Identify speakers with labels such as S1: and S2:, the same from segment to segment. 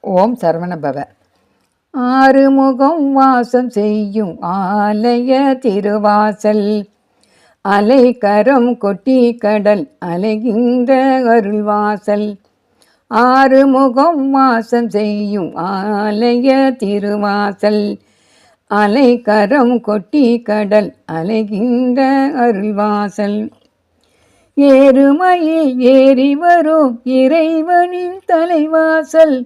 S1: ஓம் சரவணபவ. ஆறுமுகம் வாசம் செய்யும் ஆலய திருவாசல், அலைக்கரம் கொட்டி கடல் அலைகின்ற அருள்வாசல். ஆறுமுகம் வாசம் செய்யும் ஆலய திருவாசல், அலைக்கரம் கொட்டி கடல் அலைகின்ற அருள்வாசல். ஏறுமயில் ஏறி வரும் இறைவனின் தலைவாசல்,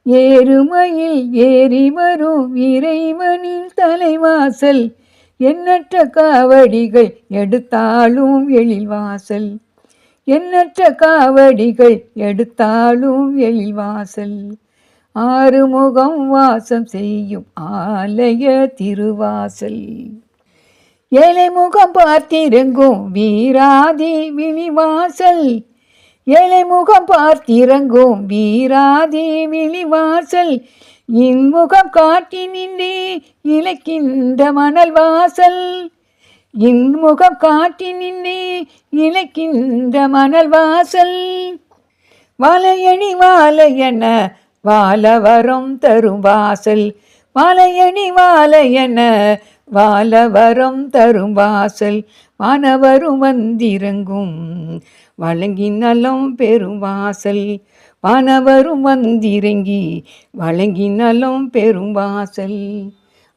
S1: ஏறுமயில் ஏறி வரும் இறைவனின் தலைவாசல். எண்ணற்ற காவடிகள் எடுத்தாலும் எழில்வாசல், எண்ணற்ற காவடிகள் எடுத்தாலும் எழில்வாசல். ஆறுமுகம் வாசம் செய்யும் ஆலய திருவாசல். ஏழை முகம் பார்த்திறங்கும் வீராதி விழிவாசல், ஏழை முகம் பார்த்திறங்கும் வீராதி விழிவாசல். இன்முகம் காட்டி நின்றே இழைக்கின்ற மணல் வாசல், இன்முகம் காட்டி நின்றே இழைக்கின்ற மணல் வாசல். வலையணி வாழையென வாழவரம் தரும் வாசல், வலையணி வாழையென வாழவரம் தரும் வாசல். வானவரும் வந்திறங்கும் வழங்கி நலம் பெரும் வாசல், வானவரும் வந்திறங்கி வழங்கி நலம் பெரும் வாசல்.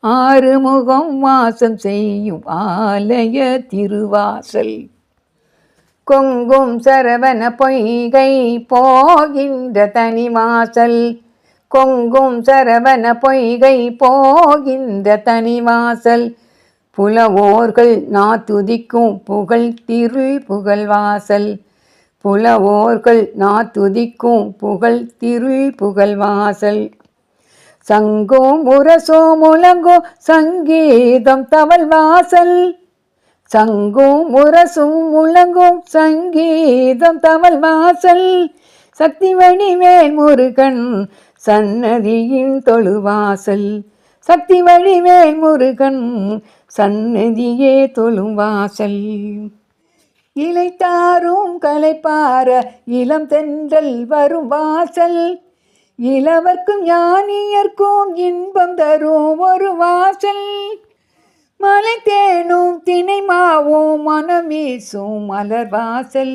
S1: ஆறுமுகம் வாசம் செய்யும் ஆலய திருவாசல். கொங்கும் சரவண பொய்கை போகின்ற தனிவாசல், கொங்கும் சரவண பொய்கை போகின்ற தனிவாசல். புலவோர்கள் நாத்துதிக்கும் புகழ் திரு புகழ்வாசல், புலவோர்கள் நாத்துதிக்கும் புகழ் திரு புகழ்வாசல். சங்கும் முரசும் முழங்கும் சங்கீதம் தவள் வாசல், சங்கும் முரசும் முழங்கும் சங்கீதம் தவள் வாசல். சக்தி வடிவேல் முருகன் சன்னதியின் தொழுவாசல், சக்தி வடிவேல் முருகன் சன்னதியே தொழும் வாசல். இளைத்தாரும் கலைப்பார இளம் தென்றல் வரும் வாசல், இளவர்க்கும் ஞானியர்க்கும் இன்பம் தரும் ஒரு வாசல். மலை தேனும் தினை மாவும் மனம் வீசும் மலர் வாசல்,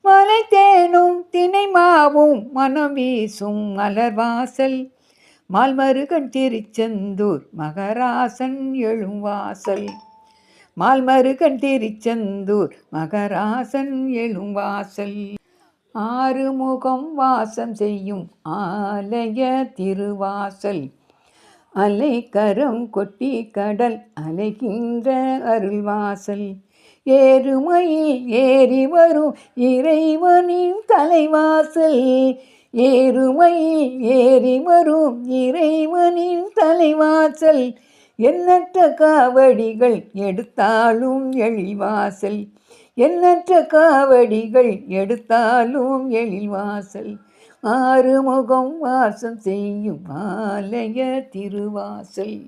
S1: மலை தேனும் தினை மாவும் மனம் வீசும் மலர் வாசல். மால்மருகன் திருச்செந்தூர் மகராசன் எழும் வாசல், மால்மருகன் திருச்செந்தூர் மகராசன் எழும் வாசல். ஆறுமுகம் வாசம் செய்யும் ஆலய திருவாசல், அலைக்கரம் கொட்டி கடல் அலைகின்ற அருள்வாசல். ஏறுமயில் ஏறி வரும் இறைவனின் தலைவாசல், ஏறுமயில் ஏறி வரும் இறைவனின் தலைவாசல். எண்ணற்ற காவடிகள் எடுத்தாலும் எழில்வாசல், எண்ணற்ற காவடிகள் எடுத்தாலும் எழில்வாசல். ஆறுமுகம் வாசம் செய்யும் ஆலய திருவாசல்.